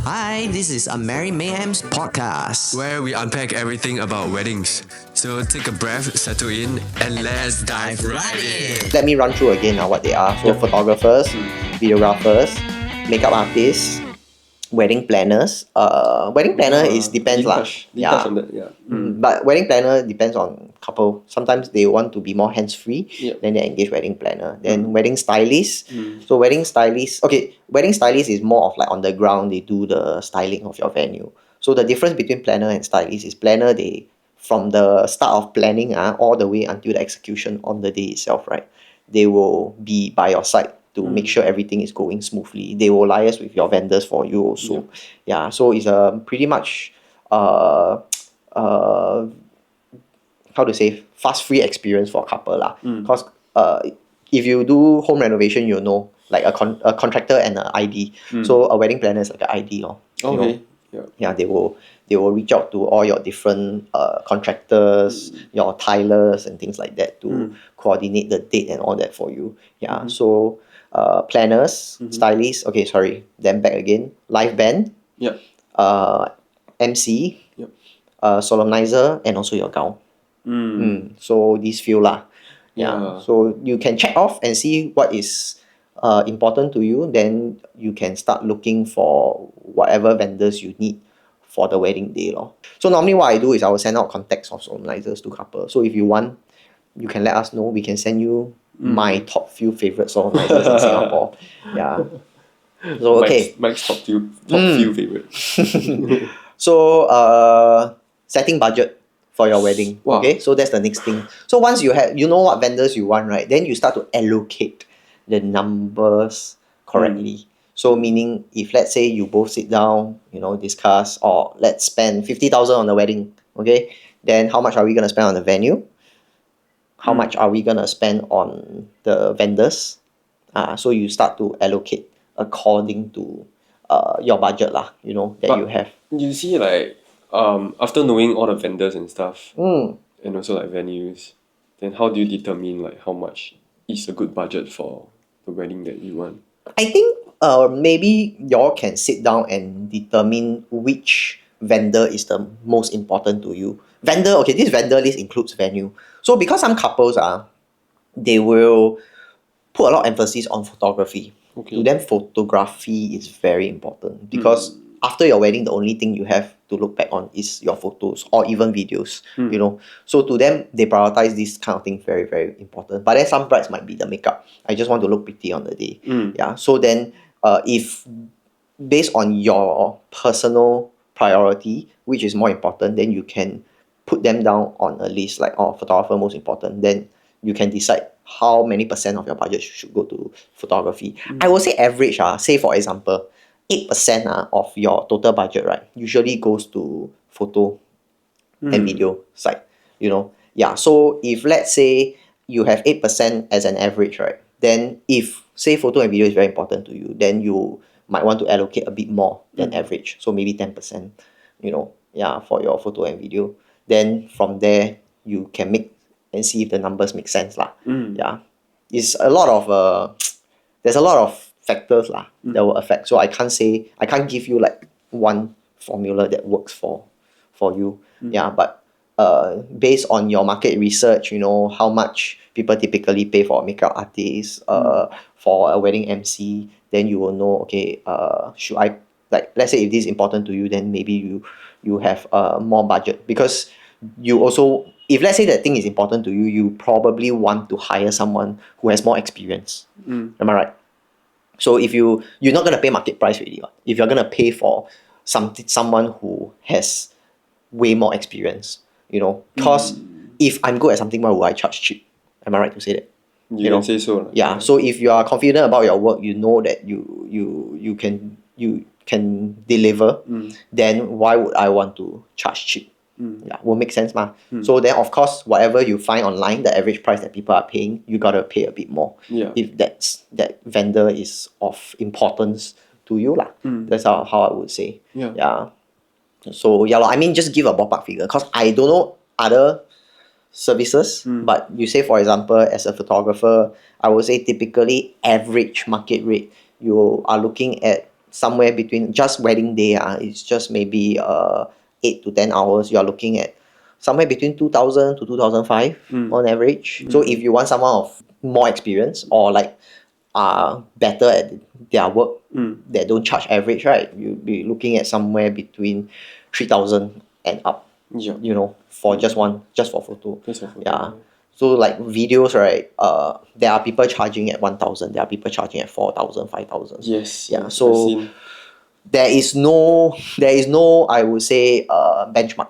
Hi, this is a Merry Mayhem's podcast. where we unpack everything about weddings. So take a breath, settle in, and let's dive right in. Let me run through again what they are. So photographers, videographers, makeup artists, wedding planners. Wedding planner is depends lah. Touch on that, yeah. But wedding planner depends on couple. Sometimes they want to be more hands-free, Yep. then they engage wedding planner. Then wedding stylist. So wedding stylist, wedding stylist is more of like on the ground, they do the styling of your venue. So the difference between planner and stylist is planner, they from the start of planning all the way until the execution on the day itself, right? They will be by your side to make sure everything is going smoothly. They will liaise with your vendors for you also. Yeah, so it's a pretty much how to say fast free experience for a couple lah. Because if you do home renovation, you know like a contractor and an ID. So a wedding planner is like an ID lor. You know? Okay. Yeah. Yeah, they will reach out to all your different contractors, your tilers and things like that to coordinate the date and all that for you. Yeah, so planners, stylists. Okay, sorry. Then back again. Live band, Yep. MC, Yep. solemniser, and also your gown. So these few lah. Yeah. So you can check off and see what is important to you. Then you can start looking for whatever vendors you need for the wedding day lor. So normally what I do is I will send out contacts of solemnizers to couples. So if you want, you can let us know. We can send you my top few favorite solemnizers in Singapore. Yeah. So okay. Mike's top few favorite. So setting budget for your wedding. Wow. Okay, so that's the next thing. So once you know what vendors you want, right? Then you start to allocate the numbers correctly. So meaning if let's say you both sit down, discuss, or let's spend 50,000 on the wedding, okay? Then how much are we gonna spend on the venue? How much are we gonna spend on the vendors? So you start to allocate according to your budget lah, that But- you have. You see, like, after knowing all the vendors and stuff, Mm. and also like venues, then how do you determine like how much is a good budget for the wedding that you want? I think maybe y'all can sit down and determine which vendor is the most important to you. This vendor list includes venue. So because some couples they will put a lot of emphasis on photography. Okay. To them, photography is very important because after your wedding, the only thing you have to look back on is your photos or even videos. So to them, they prioritize this kind of thing very, very important. But then some brides might be the makeup. I just want to look pretty on the day. Yeah. So then, if based on your personal priority, which is more important, then you can put them down on a list like photographer most important. Then you can decide how many percent of your budget should go to photography. I will say average, say for example, 8% of your total budget, right, usually goes to photo and video side, Yeah, so if let's say you have 8% as an average, right, then if say photo and video is very important to you, then you might want to allocate a bit more than average. So maybe 10%, for your photo and video. Then from there, you can make and see if the numbers make sense lah. Yeah, it's a lot of there's a lot of factors lah that will affect. So I can't give you like one formula that works for you. Yeah, but based on your market research, how much people typically pay for a makeup artist, for a wedding MC, then you will know, okay, should I, like, let's say if this is important to you, then maybe you have more budget, because you also, if let's say that thing is important to you, you probably want to hire someone who has more experience. Am I right? So if you're not gonna pay market price really, if you're gonna pay for someone who has way more experience, because if I'm good at something, why would I charge cheap? Am I right to say that? You can say so. Yeah. So if you are confident about your work, you know that you can deliver, then why would I want to charge cheap? Yeah, will make sense ma. So then of course whatever you find online, the average price that people are paying, you gotta pay a bit more. Yeah. If that vendor is of importance to you lah. That's how I would say. Yeah. Yeah. So yeah, I mean just give a ballpark figure, because I don't know other services, but you say for example as a photographer, I would say typically average market rate you are looking at somewhere between just wedding day, it's just maybe 8 to 10 hours. You are looking at somewhere between 2,000 to 2,500 on average. So if you want someone of more experience or like are better at their work, that don't charge average, right? You'll be looking at somewhere between 3,000 and up. Yeah. You know, for just for photo. Just for photo. Yeah. So like videos, right? There are people charging at 1,000. There are people charging at 4,000, 5,000. Yes. Yeah. I've So seen. there is no I would say benchmark.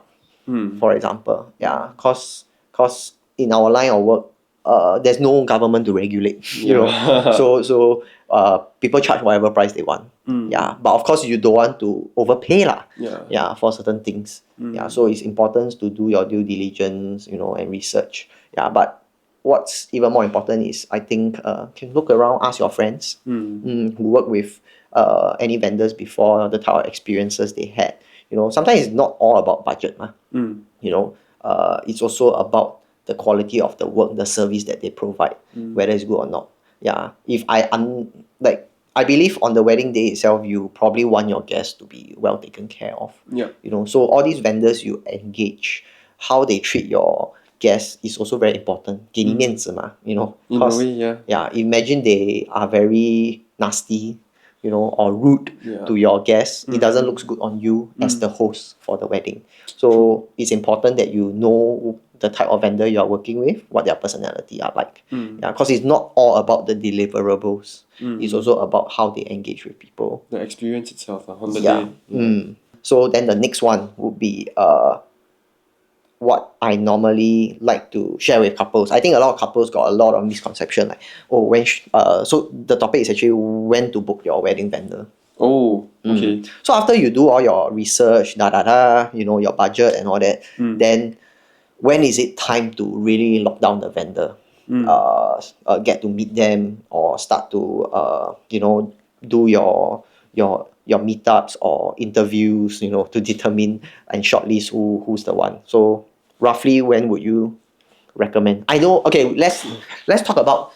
For example, yeah, cause in our line of work, there's no government to regulate. You know, so people charge whatever price they want. Yeah, but of course you don't want to overpay lah. Yeah. Yeah, for certain things. Yeah, so it's important to do your due diligence, you know, and research. Yeah, but what's even more important is I think can look around, ask your friends who work with any vendors before, the type of experiences they had. You know, sometimes it's not all about budget, you know. It's also about the quality of the work, the service that they provide, whether it's good or not. Yeah, if I believe on the wedding day itself, you probably want your guests to be well taken care of. Yeah. You know, so all these vendors you engage, how they treat your guests is also very important. 给你面子嘛, you know. In a way, yeah. Yeah, imagine they are very nasty, you know, or rude Yeah. to your guests. It doesn't look good on you as the host for the wedding. So it's important that you know the type of vendor you are working with, what their personality are like. Yeah, because it's not all about the deliverables. It's also about how they engage with people. The experience itself on the Yeah. day. So then the next one would be what I normally like to share with couples. I think a lot of couples got a lot of misconception like, oh, so the topic is actually when to book your wedding vendor. Oh, okay. So after you do all your research, you know, your budget and all that, then when is it time to really lock down the vendor? Get to meet them or start to you know, do your meetups or interviews, you know, to determine and shortlist who's the one. So roughly when would you recommend? I know. Okay, let's talk about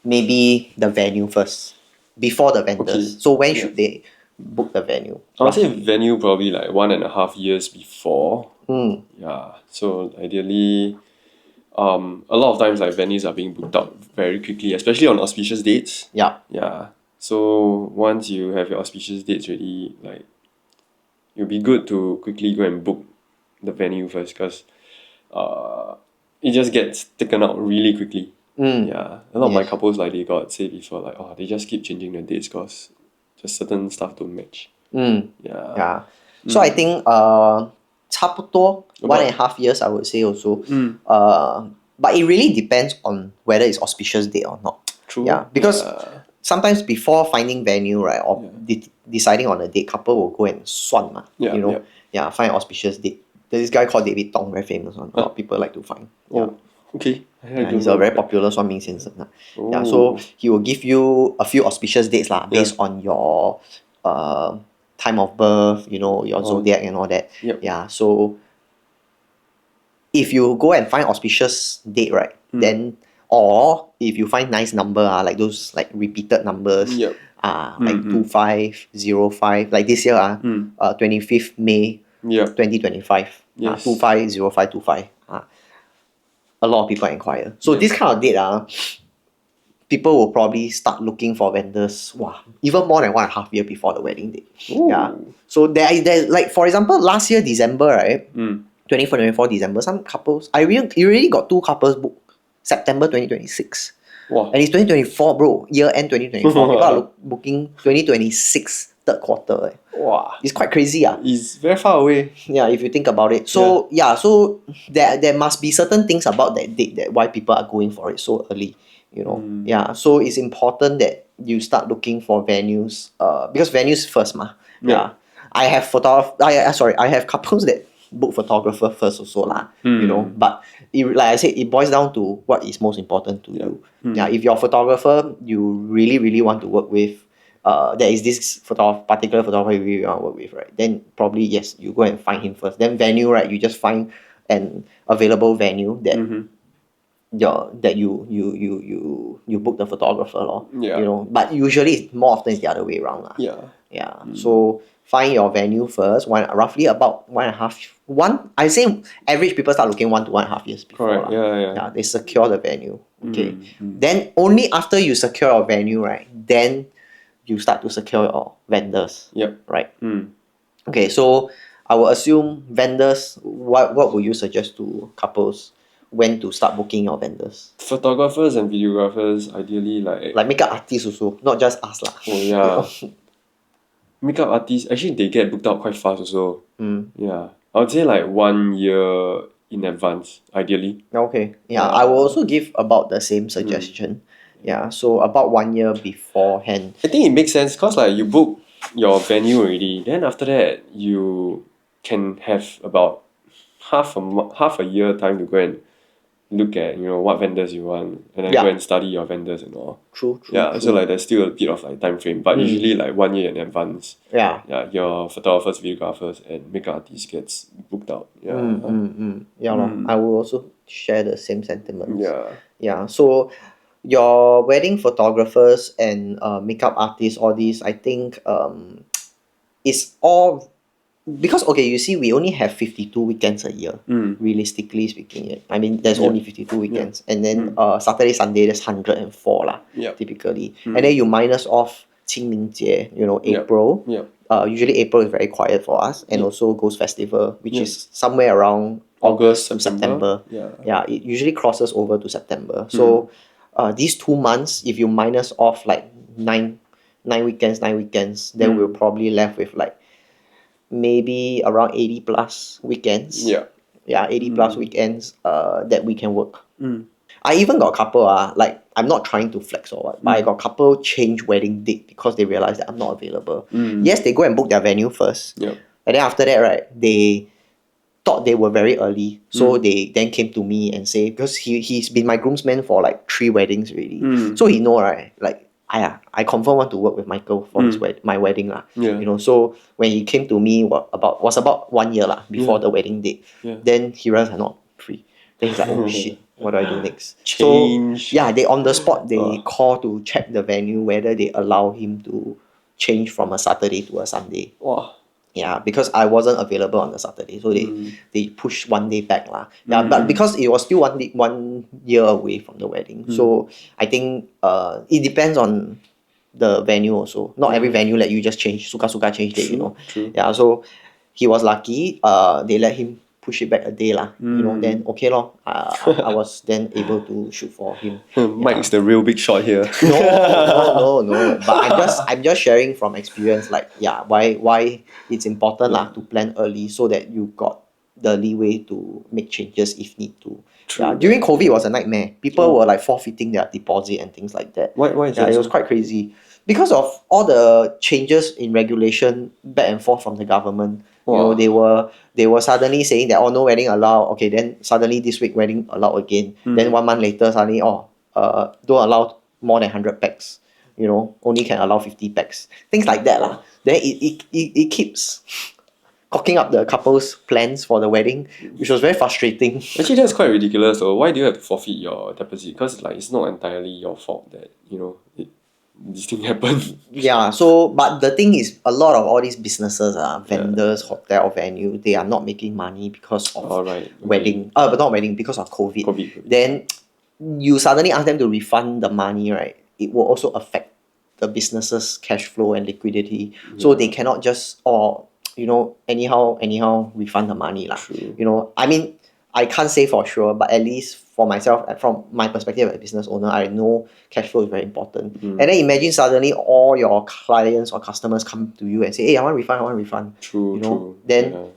maybe the venue first before the vendors. Okay. So when should they book the venue? I would say venue probably like 1.5 years before. Mm. Yeah. So ideally, a lot of times like venues are being booked out very quickly, especially on auspicious dates. Yeah. Yeah. So once you have your auspicious dates ready, like it'll be good to quickly go and book the venue first, because it just gets taken out really quickly. Yeah, a lot of my couples like they got say before like, oh, they just keep changing the dates because just certain stuff don't match. Yeah. Yeah. So I think 差不多 1.5 years I would say also. But it really depends on whether it's auspicious date or not. True. Yeah, because sometimes before finding venue, right, or deciding on a date, couple will go and 算 嘛, Yeah, you know, find auspicious date. There's this guy called David Tong, very famous one. A lot of people like to find. Oh, okay. Yeah, he's a very popular 算命先生. Yeah, so he will give you a few auspicious dates lah, based on your time of birth, you know, your zodiac and all that. Yep. Yeah, so if you go and find auspicious date, right, then or if you find nice number, like those like repeated numbers, Yep. like 2505, like this year, 25th May Yeah. 2025, Yes. 250525. A lot of people inquire. So this kind of date, people will probably start looking for vendors, even more than 1.5 year before the wedding date. Yeah. So there like for example, last year December, right? 24 December, some couples, you already got 2 couples booked September 2026. Wow. And it's 2024, bro. Year end 2024. People are booking 2026 third quarter. Wow. It's quite crazy. It's very far away. Yeah, if you think about it. So so there must be certain things about that date that why people are going for it so early. You know. Yeah. So it's important that you start looking for venues. Because venues first, Yeah. I have I have couples that book photographer first also lah. You know. But like I said, it boils down to what is most important to you. Yeah. If your photographer you really, really want to work with, there is this particular photographer you really want to work with, right? Then probably yes, you go and find him first. Then venue, right? You just find an available venue that you book the photographer lor. Yeah. You know, but usually it's more often it's the other way around lah. Yeah. Yeah. So find your venue first. Roughly about 1.5. I say average people start looking 1 to 1.5 years before. Correct. Yeah. Yeah. They secure the venue. Okay. Then only after you secure your venue, right? Then you start to secure your vendors. Yep. Right. Okay. So I will assume vendors. What would you suggest to couples when to start booking your vendors? Photographers and videographers, ideally Like makeup artists also, not just us lah. oh yeah. Makeup artists, actually they get booked out quite fast also. Yeah. I would say like 1 year in advance, ideally. Okay. Yeah, I will also give about the same suggestion. Yeah, so about 1 year beforehand. I think it makes sense because like you book your venue already, then after that you can have about half a year time to go and look at what vendors you want and then go and study your vendors and all. True. Yeah, so like there's still a bit of like time frame, but usually like 1 year in advance. Yeah. Yeah, your photographers, videographers, and makeup artists gets booked out. Yeah. Yeah, I will also share the same sentiments. Yeah. Yeah, so your wedding photographers and makeup artists, all these, I think it's all because okay, you see, we only have 52 weekends a year, realistically speaking. I mean, there's only 52 weekends, and then Saturday, Sunday, there's 104 lah, typically. And then you minus off 清明节, April. Usually April is very quiet for us, and also Ghost Festival, which is somewhere around August to September. Yeah, it usually crosses over to September. So these 2 months, if you minus off like nine weekends, then we're probably left with like maybe around 80 plus weekends. Yeah, 80 plus weekends that we can work. I even got a couple like I'm not trying to flex or what, but I got a couple change wedding date because they realized that I'm not available. Yes, they go and book their venue first. And then after that, right, they thought they were very early. So they then came to me and say, because he's been my groomsman for like 3 weddings already. So he know, right, like I confirm want to work with Michael for my wedding lah. So when he came to me was about 1 year lah before the wedding date. Then he realized I'm not free. Then he's like, oh shit, what do I do next? Change. So yeah, they on the spot they call to check the venue whether they allow him to change from a Saturday to a Sunday. Wow. Yeah, because I wasn't available on the Saturday, so they pushed 1 day back lah. Yeah, but because it was still 1 year away from the wedding, so I think it depends on the venue also. Not every venue let you just change suka change date. True. Yeah, so he was lucky. They let him push it back a day lah. Then okay lor. I was then able to shoot for him. Mike's the real big shot here. No. But I'm just sharing from experience. Like why it's important lah to plan early so that you got the leeway to make changes if need to. Yeah, during COVID it was a nightmare. People were like forfeiting their deposit and things like that. Why is that? It was quite crazy because of all the changes in regulation back and forth from the government. They were suddenly saying that no wedding allowed. Okay, then suddenly this week wedding allowed again. Then 1 month later suddenly don't allow more than 100 packs. Only can allow 50 packs. Things like that lah. Then it keeps cocking up the couple's plans for the wedding, which was very frustrating. Actually, that's quite ridiculous. So why do you have to forfeit your deposit? Because like it's not entirely your fault that this thing happened. Yeah. So, but the thing is, a lot of all these businesses, vendors, hotel venue, they are not making money because of wedding. But not wedding, because of COVID. Then you suddenly ask them to refund the money, right? It will also affect the business's cash flow and liquidity. So they cannot just anyhow refund the money lah. I mean, I can't say for sure, but at least for myself, from my perspective as a business owner, I know cash flow is very important. And then imagine suddenly all your clients or customers come to you and say, hey, I want refund. True. Then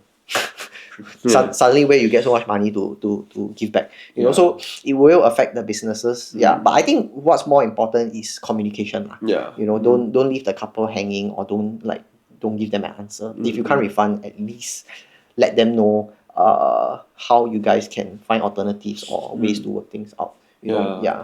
suddenly where you get so much money to give back. So it will affect the businesses. But I think what's more important is communication lah. Don't leave the couple hanging, or don't give them an answer. If you can't refund, at least let them know how you guys can find alternatives or ways to work things out.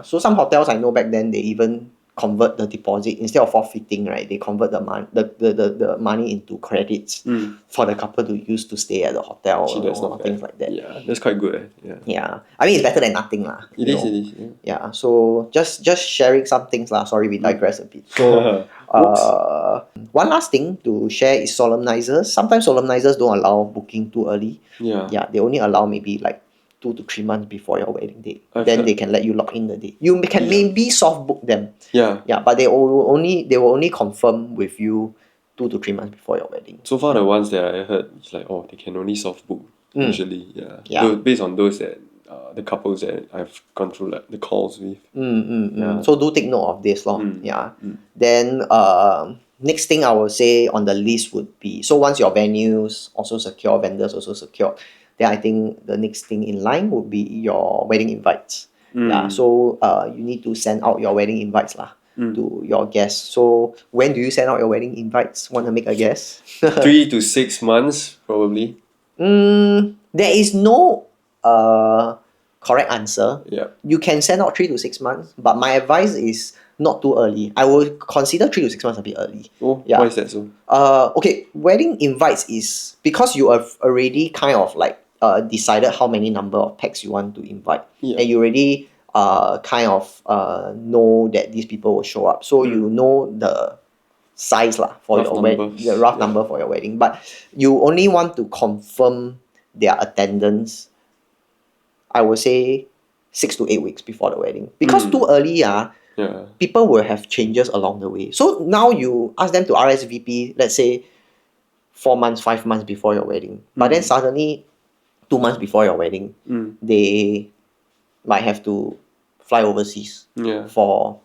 So some hotels I know back then, they even convert the deposit instead of forfeiting, right? They convert the money into credits for the couple to use to stay at the hotel Actually, that's or not things bad. like that. Yeah, that's quite good. Yeah. Yeah, I mean it's better than nothing lah. It you is. know. It is. Yeah. Yeah, so just sharing some things lah. Sorry, we digress a bit. So one last thing to share is solemnizers. Sometimes solemnizers don't allow booking too early. Yeah. Yeah, they only allow maybe like 2 to 3 months before your wedding date. I've Then heard- they can let you lock in the date. You can maybe soft book them. Yeah. Yeah, but they will only confirm with you 2 to 3 months before your wedding. So far, the ones that I heard, it's like, oh, they can only soft book usually. Yeah. Yeah. Based on those that the couples that I've gone through like the calls with. Yeah. So do take note of this lor. Yeah. Then next thing I will say on the list would be, so once your venues also secure, vendors also secured, then I think the next thing in line would be your wedding invites. Yeah. So you need to send out your wedding invites lah to your guests. So when do you send out your wedding invites? Want to make a guess? 3 to 6 months probably. There is no correct answer. Yeah. You can send out 3 to 6 months, but my advice is not too early. I will consider 3 to 6 months a bit early. Oh, Yeah. why is that so? Okay, wedding invites is because you have already kind of like decided how many number of packs you want to invite, Yeah. and you already kind of know that these people will show up, so you know the size lah for Rough your wedding, numbers. the rough Yeah. number for your wedding, but you only want to confirm their attendance, I would say 6 to 8 weeks before the wedding, because too early Yeah. people will have changes along the way. So now you ask them to RSVP, let's say 4 months, 5 months before your wedding, but then suddenly 2 months before your wedding, they might have to fly overseas Yeah. for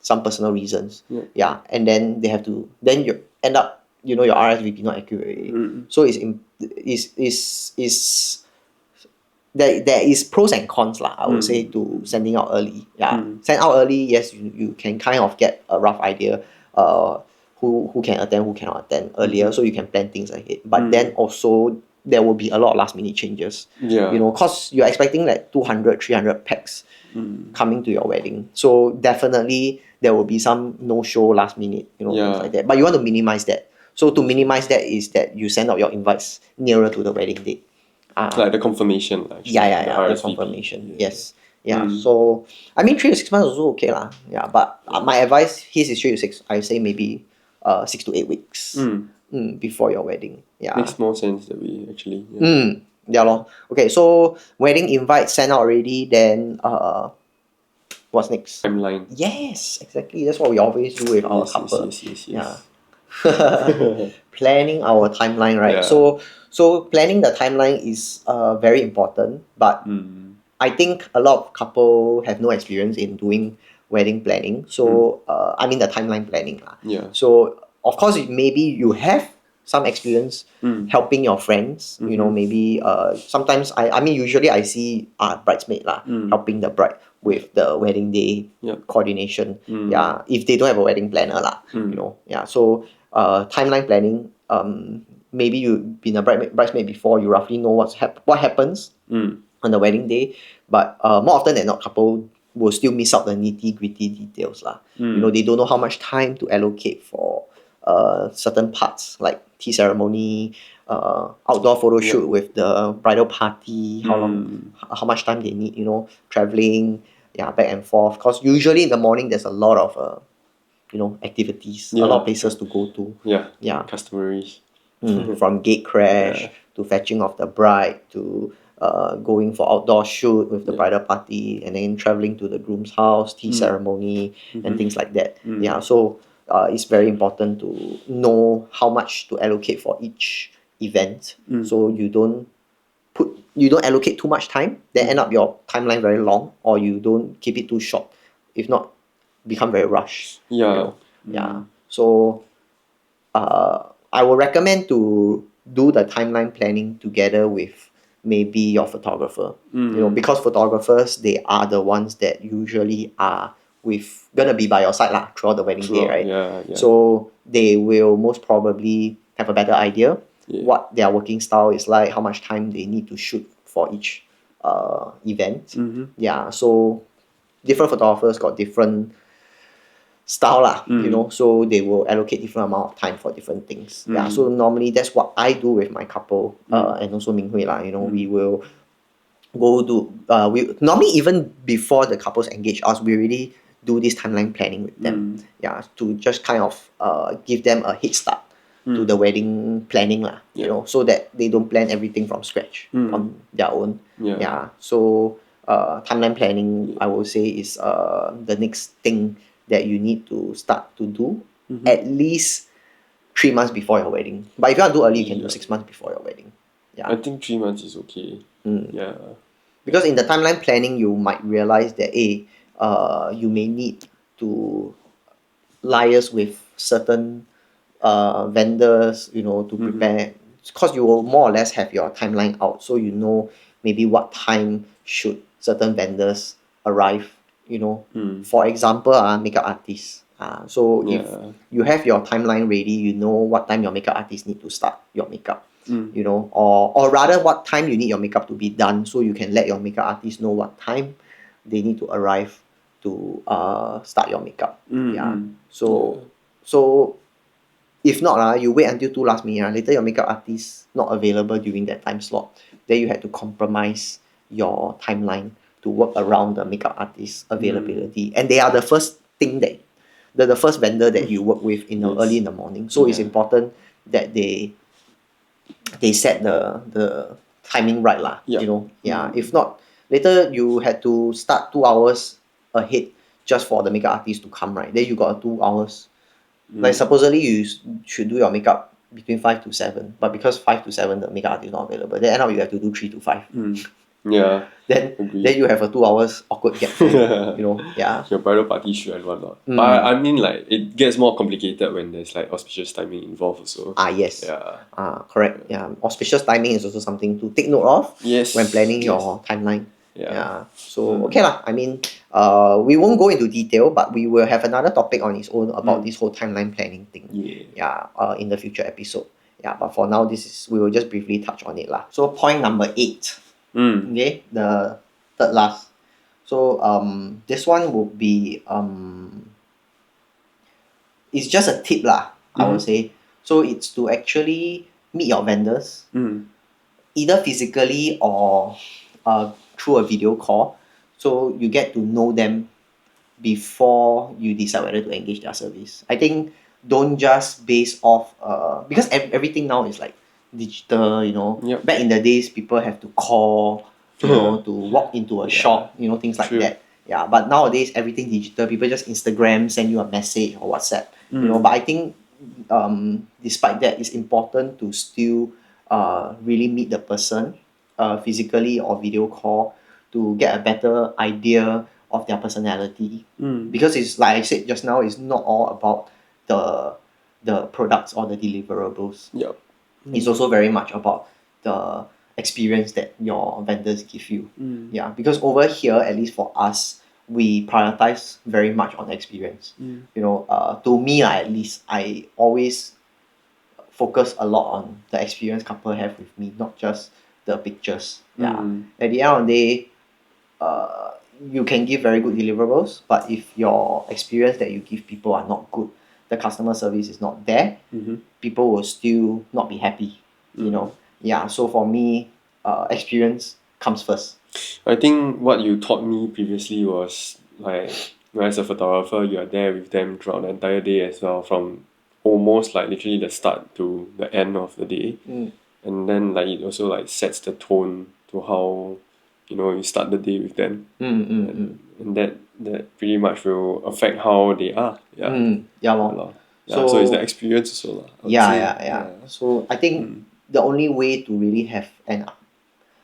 some personal reasons. Yeah. And then they have to, then you end up, your RSVP not accurate. So there is pros and cons lah, I would say, to sending out early. Yeah, send out early. Yes, you can kind of get a rough idea who can attend, who cannot attend earlier, so you can plan things ahead. But then also there will be a lot of last minute changes. Yeah. Cause you're expecting like 200, 300 packs coming to your wedding. So definitely there will be some no show last minute, things like that. But you want to minimize that. So to minimize that is that you send out your invites nearer to the wedding date. Like the confirmation. Actually, Yeah, the RSVP. confirmation. Yes. Yeah. So I mean 3 to 6 months is also okay lah. Yeah. But my advice, his is 3 to 6. I say maybe 6 to 8 weeks before your wedding. Yeah. Makes more sense that we actually. Yeah. Yeah lor. Okay, so wedding invite sent out already, then what's next? Timeline. Yes, exactly. That's what we always do with our Yes, couple. yes. Yeah. Planning our timeline, right? Yeah. So planning the timeline is very important, but I think a lot of couple have no experience in doing wedding planning. So I mean the timeline planning lah. Yeah. So of course maybe you have some experience helping your friends. Maybe sometimes I mean usually I see bridesmaid lah helping the bride with the wedding day coordination. Yeah, if they don't have a wedding planner lah. Yeah. So timeline planning. Maybe you've been a bridesmaid before. You roughly know what happens on the wedding day, but more often than not, couple will still miss out the nitty gritty details lah. They don't know how much time to allocate for certain parts like tea ceremony, outdoor photo shoot with the bridal party, how much time they need, traveling, back and forth. Because usually in the morning there's a lot of activities, a lot of places to go to. Yeah. Customaries. From gate crash to fetching of the bride to going for outdoor shoot with the bridal party, and then traveling to the groom's house, tea ceremony, and things like that. Yeah, so it's very important to know how much to allocate for each event, so you don't allocate too much time, then end up your timeline very long, or you don't keep it too short. If not, become very rushed. Yeah. Yeah. So I would recommend to do the timeline planning together with maybe your photographer. Because photographers, they are the ones that usually are gonna be by your side lah throughout the wedding day, right? Yeah. So they will most probably have a better idea what their working style is like, how much time they need to shoot for each event. Yeah. So different photographers got different style lah, you know, so they will allocate different amount of time for different things. Yeah, so normally that's what I do with my couple, and also Ming Hui lah, you know, we will go do we normally even before the couples engage us, we really do this timeline planning with them. Yeah, to just kind of give them a head start to the wedding planning lah, you know, so that they don't plan everything from scratch on their own. Yeah. So timeline planning, I will say, is the next thing that you need to start to do at least 3 months before your wedding. But if you want to do early, you can do 6 months before your wedding. Yeah. I think 3 months is okay. Yeah. Because in the timeline planning, you might realize that you may need to liaise with certain vendors, you know, to prepare, because you will more or less have your timeline out, so you know maybe what time should certain vendors arrive, you know. For example, makeup artists. So if you have your timeline ready, you know what time your makeup artist need to start your makeup. You know, or rather what time you need your makeup to be done, so you can let your makeup artist know what time they need to arrive to start your makeup. So if not, you wait until too last minute, later your makeup artist not available during that time slot, then you had to compromise your timeline to work around the makeup artist availability, and they are the first thing that the first vendor that you work with in the early in the morning. So it's important that they set the timing right lah, you know. If not, later you had to start 2 hours ahead just for the makeup artist to come, right? Then you got 2 hours. Like supposedly you should do your makeup between 5 to 7, but because 5 to 7 the makeup artist is not available, then end up you have to do 3 to 5. Yeah. Then you have a 2 hours awkward gap, you know. Yeah. Your bridal party should and whatnot. But I mean, like, it gets more complicated when there's like auspicious timing involved also. Yes. Yeah. Correct. Yeah. Auspicious timing is also something to take note of when planning your timeline. Yeah. So okay lah. I mean, we won't go into detail, but we will have another topic on its own about this whole timeline planning thing. In the future episode. Yeah. But for now, we will just briefly touch on it lah. So point number 8. Okay, the third last. So this one would be it's just a tip lah, I would say. So it's to actually meet your vendors, either physically or through a video call, so you get to know them before you decide whether to engage their service. I think don't just base off because everything now is like digital, you know. Back in the days, people have to call, you know, to walk into a shop, you know, things like that. Yeah, but nowadays everything digital. People just Instagram, send you a message or WhatsApp, you know. But I think despite that, it's important to still really meet the person physically or video call to get a better idea of their personality. Because it's like I said just now, it's not all about the products or the deliverables. It's also very much about the experience that your vendors give you. Yeah, because over here, at least for us, we prioritize very much on experience. You know, to me, at least, I always focus a lot on the experience couple have with me, not just the pictures. At the end of the day, you can give very good deliverables, but if your experience that you give people are not good, the customer service is not there, people will still not be happy, you know. So for me, experience comes first. I think what you taught me previously was like, as a photographer, you are there with them throughout the entire day as well, from almost like literally the start to the end of the day. And then like it also like sets the tone to how, you know, you start the day with them. And that pretty much will affect how they are. So it's the experience also lah. So I think the only way to really have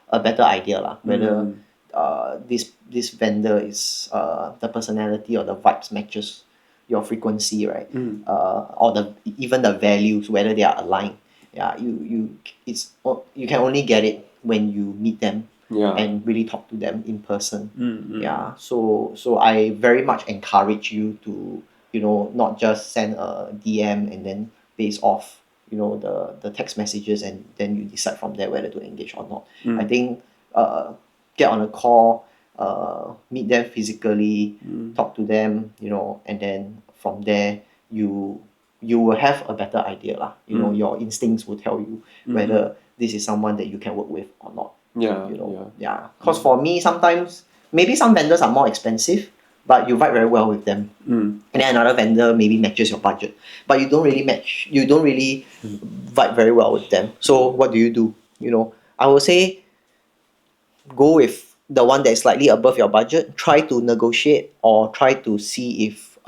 a better idea lah, whether this vendor is the personality or the vibes matches your frequency, right? Or even the values, whether they are aligned. You can only get it when you meet them and really talk to them in person. So I very much encourage you to, you know, not just send a DM and then base off, you know, the text messages, and then you decide from there whether to engage or not. I think get on a call, meet them physically, talk to them, you know, and then from there you will have a better idea lah. You know, your instincts will tell you whether this is someone that you can work with or not. Yeah. You know, Because for me, sometimes maybe some vendors are more expensive, but you vibe very well with them. And then another vendor maybe matches your budget, but you don't really vibe very well with them. So what do? You know, I would say go with the one that is slightly above your budget. Try to negotiate or try to see if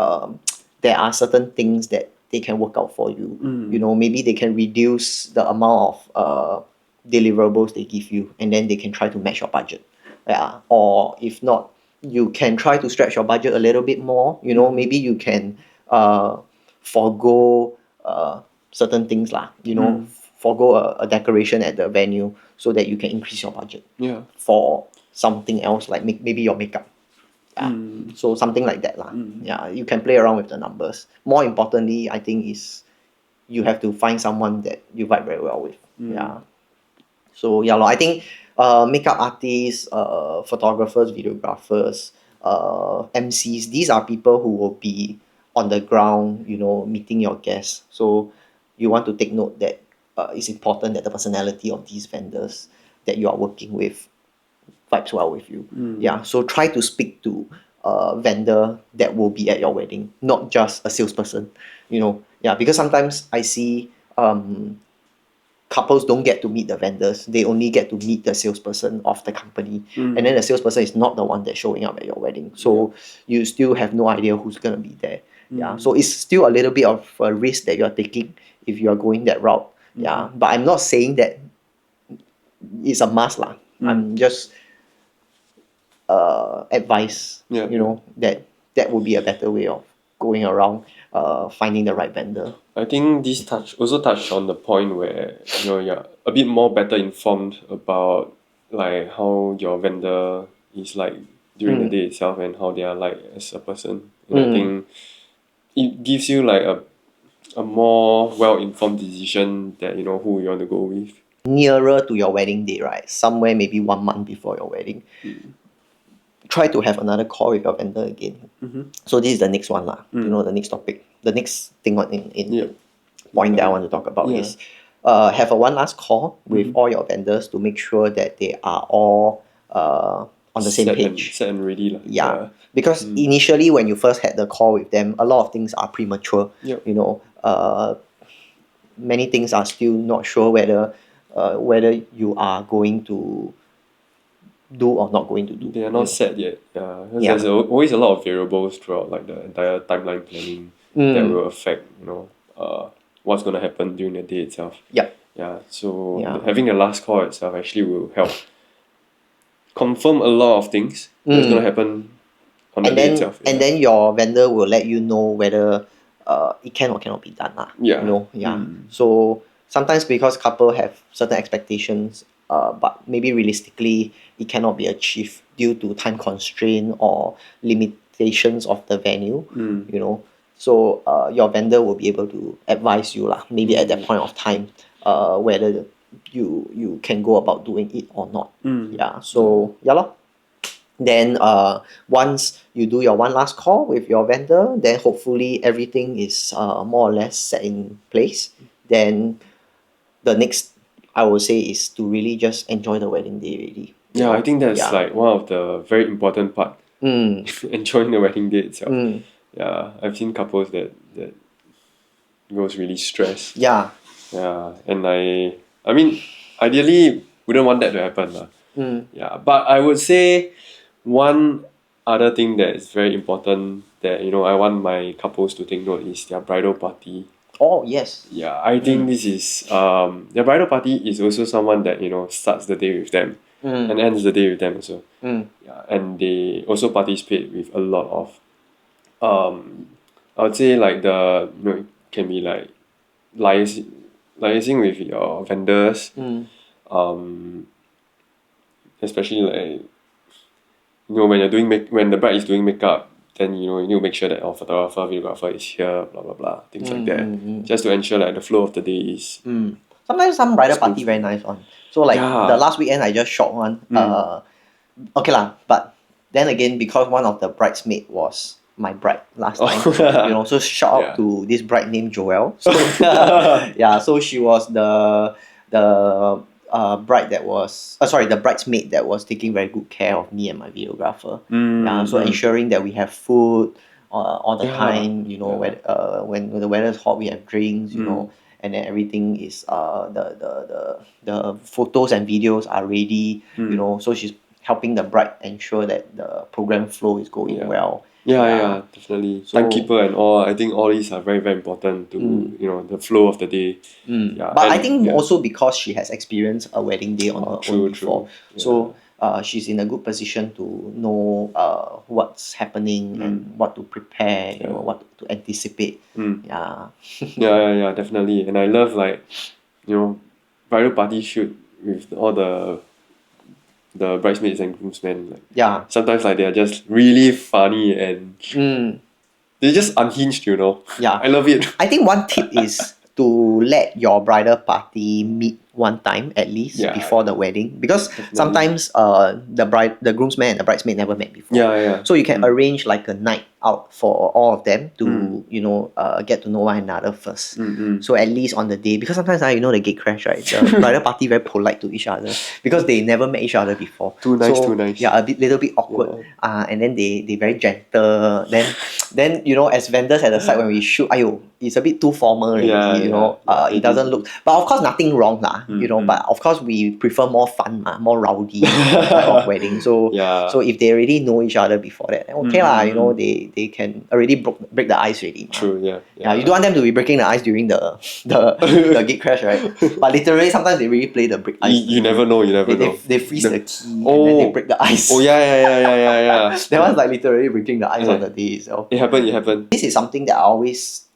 there are certain things that they can work out for you. You know, maybe they can reduce the amount of deliverables they give you, and then they can try to match your budget. Yeah. Or if not, you can try to stretch your budget a little bit more. You know, maybe you can forgo certain things lah. You know, forgo a decoration at the venue so that you can increase your budget. Yeah. For something else like maybe your makeup. So something like that lah. Yeah, you can play around with the numbers. More importantly, I think is you have to find someone that you vibe very well with. Yeah. So yeah, I think makeup artists, photographers, videographers, MCs, these are people who will be on the ground, you know, meeting your guests. So you want to take note that it's important that the personality of these vendors that you are working with vibes well with you. Yeah, so try to speak to a vendor that will be at your wedding, not just a salesperson. You know, yeah, because sometimes I see couples don't get to meet the vendors; they only get to meet the salesperson of the company, and then the salesperson is not the one that's showing up at your wedding. So you still have no idea who's gonna be there. Yeah, so it's still a little bit of a risk that you're taking if you are going that route. Yeah, but I'm not saying that it's a must lah. I'm just advice. You know, that would be a better way of going around finding the right vendor. I think this also touched on the point where you're a bit more better informed about like how your vendor is like during the day itself and how they are like as a person. And I think it gives you like a more well-informed decision that you know who you want to go with. Nearer to your wedding day, right? Somewhere maybe 1 month before your wedding. Try to have another call with your vendor again. So this is the next one lah. You know, the next topic, the next thing in point that I want to talk about is have a one last call with all your vendors to make sure that they are all on the same page. Set and ready lah. Yeah. Because initially when you first had the call with them, a lot of things are premature. You know, many things are still not sure whether you are going to do or not going to do. They are not set yet. There's always a lot of variables throughout like the entire timeline planning that will affect what's going to happen during the day itself. So having a last call itself actually will help confirm a lot of things that's going to happen on the day itself. And then your vendor will let you know whether it can or cannot be done lah. You know, So sometimes because couple have certain expectations, but maybe realistically it cannot be achieved due to time constraint or limitations of the venue. You know, so your vendor will be able to advise you lah, maybe at that point of time, whether you can go about doing it or not. So lor. Then once you do your one last call with your vendor, then hopefully everything is more or less set in place. Then the next I would say is to really just enjoy the wedding day really. I think that's like one of the very important part. Enjoying the wedding day itself. I've seen couples that goes really stressed. And I mean ideally wouldn't want that to happen lah. But I would say one other thing that is very important that I want my couples to take note is their bridal party. Oh yes. I think this is their bridal party is also someone that starts the day with them and ends the day with them also. And they also participate with a lot of I would say like it can be like liaising with your vendors, especially like when you're doing when the bride is doing makeup, then you need to make sure that our photographer, videographer is here, blah blah blah, things like that, just to ensure like the flow of the day is. Sometimes some bridal party very nice one. So like the last weekend I just shot one. Okay lah, but then again because one of the bridesmaid was my bride last time. You know, so shout out to this bride named Joelle. So yeah, so she was the bride that was the bridesmaid that was taking very good care of me and my videographer. Yeah, so ensuring that we have food all the time. You know, when the weather is hot, we have drinks. You know, and then everything is the photos and videos are ready. You know, so she's helping the bride ensure that the program flow is going well. Yeah, definitely. So- Timekeeper and all, I think all these are very, very important to, you know, the flow of the day. Yeah, But and- I think yeah. also because she has experienced a wedding day on her true, own before, true. so she's in a good position to know what's happening and what to prepare, you know, what to anticipate. Yeah. Yeah, definitely. And I love like, you know, bridal party shoot with all the bridesmaids and groomsmen. Like Yeah. sometimes like they are just really funny and they're just unhinged, you know. Yeah. I love it. I think one tip is to let your bridal party meet one time at least before the wedding, because sometimes the groomsman and the bridesmaid never met before. Yeah. So you can arrange like a night out for all of them to you know get to know one another first. So at least on the day, because sometimes you know the gate crash, right? The bridal party very polite to each other because they never met each other before. Too nice. Yeah, little bit awkward. And then they very gentle. Then you know, as vendors at the side when we shoot, it's a bit too formal already. You know, it doesn't look. But of course, nothing wrong lah. You know, but of course we prefer more fun, more rowdy type of wedding. So if they already know each other before that, then okay lah. You know, they can already break the ice already. True. Yeah. You don't want them to be breaking the ice during the gate crash, right? But literally, sometimes they really play the break ice. You never know. They freeze the key and then they break the ice. Oh yeah. That one's like literally breaking the ice on the day itself. It happened. This is something that I always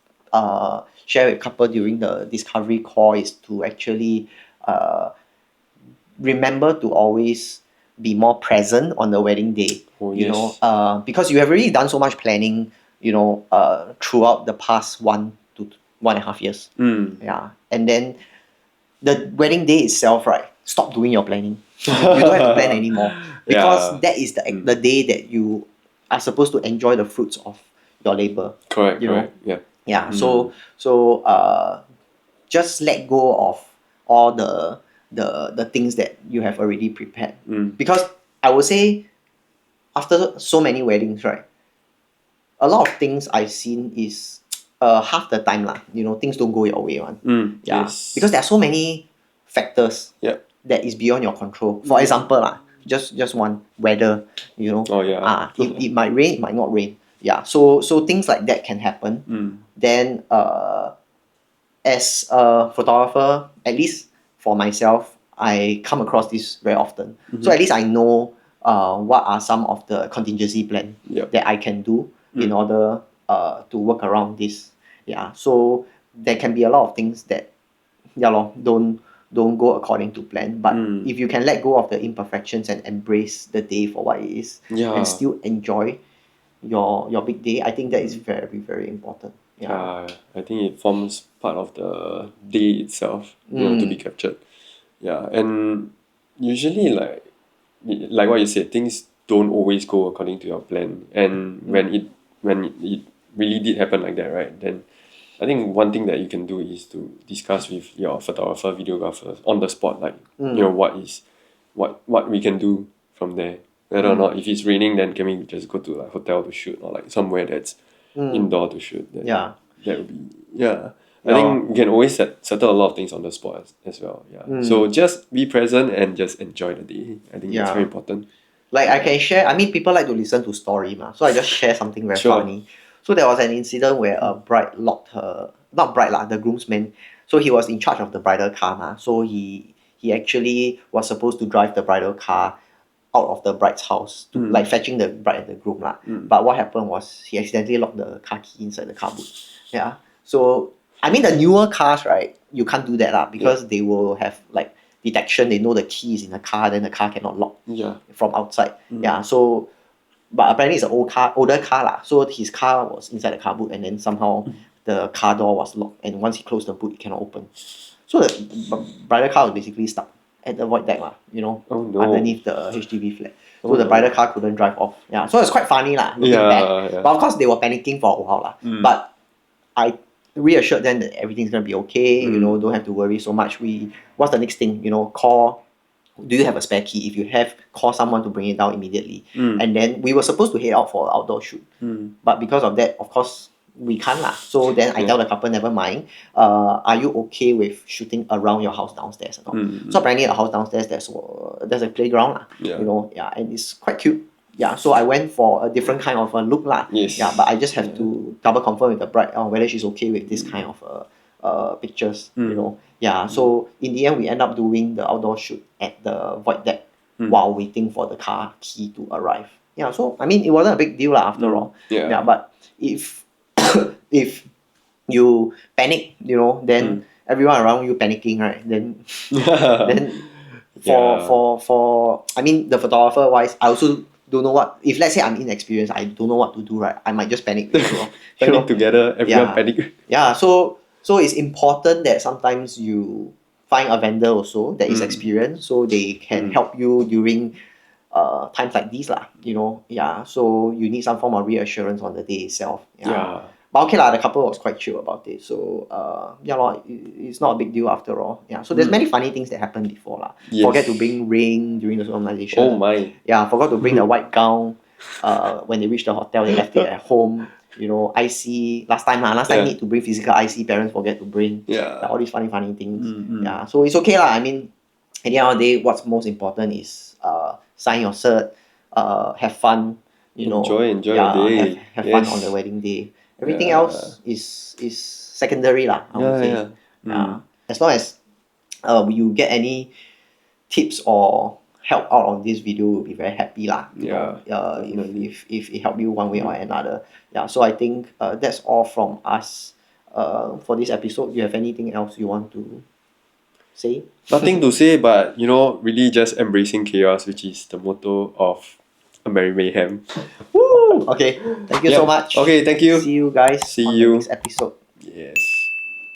share with couple during the discovery call, is to actually remember to always be more present on the wedding day. You know, because you have already done so much planning, you know, throughout the past 1 to 1.5 years. Yeah, and then the wedding day itself, right? Stop doing your planning. You don't have to plan anymore, because that is the day that you are supposed to enjoy the fruits of your labor. Correct. You know? Yeah. So just let go of all the things that you have already prepared. Because I would say, after so many weddings, right, a lot of things I've seen is half the time lah, you know, things don't go your way one. Yes. Because there are so many factors that is beyond your control. For example lah, just one, weather, you know. It might rain, it might not rain. Yeah, so things like that can happen. Then as a photographer, at least for myself, I come across this very often. So at least I know what are some of the contingency plan that I can do in order to work around this. Yeah, so there can be a lot of things that don't go according to plan. But if you can let go of the imperfections and embrace the day for what it is, and still enjoy your big day, I think that is very, very important. I think it forms part of the day itself, you know, to be captured. Yeah, and usually like what you said, things don't always go according to your plan. And when it really did happen like that, right? Then I think one thing that you can do is to discuss with your photographer, videographer on the spot, like you know, what we can do from there. Whether or not, if it's raining, then can we just go to like hotel to shoot, or like somewhere that's indoor to shoot? Then that would be I think we can always settle a lot of things on the spot as well. So just be present and just enjoy the day. I think that's very important. Like I can share. I mean, people like to listen to story ma. So I just share something very funny. So there was an incident where a bride locked her, not bride lah, the groomsman. So he was in charge of the bridal car ma. So he actually was supposed to drive the bridal car out of the bride's house, to, like fetching the bride and the groom lah. But what happened was he accidentally locked the car key inside the car boot. Yeah. So I mean, the newer cars, right, you can't do that lah, because they will have like detection. They know the key is in the car, then the car cannot lock from outside. Yeah. So, but apparently it's an older car lah. So his car was inside the car boot, and then somehow the car door was locked, and once he closed the boot, it cannot open. So the bridal car was basically stuck at the void deck lah, you know, underneath the HDB flat. So the bridal car couldn't drive off. Yeah, so it's quite funny lah, looking Yeah, back. yeah. But of course they were panicking for a while lah. But I reassured them that everything's gonna be okay. You know, don't have to worry so much. What's the next thing? You know, call. Do you have a spare key? If you have, call someone to bring it down immediately. And then we were supposed to head out for an outdoor shoot, but because of that, of course, we can't lah. So then I tell the couple, never mind. Are you okay with shooting around your house downstairs? So apparently, the house downstairs there's a playground lah. Yeah. You know, yeah, and it's quite cute. Yeah, so I went for a different kind of a look lah. Yes. Yeah, but I just have to double confirm with the bride whether she's okay with this kind of pictures. You know, yeah. So in the end, we end up doing the outdoor shoot at the void deck while waiting for the car key to arrive. Yeah, so I mean, it wasn't a big deal lah after all. Yeah. But if if you panic, you know, then everyone around you panicking, right? Then for I mean, the photographer wise, I also don't know what, if let's say I'm inexperienced, I don't know what to do, right? I might just panic. Panic together, everyone panic. Yeah, so it's important that sometimes you find a vendor also that is experienced, so they can help you during times like these lah. You know, yeah. So you need some form of reassurance on the day itself. Yeah. But okay lah, the couple was quite chill about it. So yeah lor, it's not a big deal after all. Yeah. So there's many funny things that happened before lah. Yes. Forget to bring ring during the solemnization. Oh my. Yeah, forgot to bring the white gown. When they reached the hotel, they left it at home. You know, IC last time need to bring physical IC. Parents forget to bring. Yeah. All these funny things. Yeah. So it's okay lah. I mean, at the end of the day, what's most important is sign your cert, have fun. You know, Enjoy the day. Have fun on the wedding day. Everything else is secondary lah. I would say. Yeah. As long as you get any tips or help out of this video, we'll be very happy lah. You know, if it helped you one way or another. Yeah. So I think that's all from us for this episode. Do you have anything else you want to say? Nothing to say, but you know, really just embracing chaos, which is the motto of a Merry Mayhem. Woo! Okay. Thank you so much. Okay, thank you. See you guys See on you. the next episode. Yes.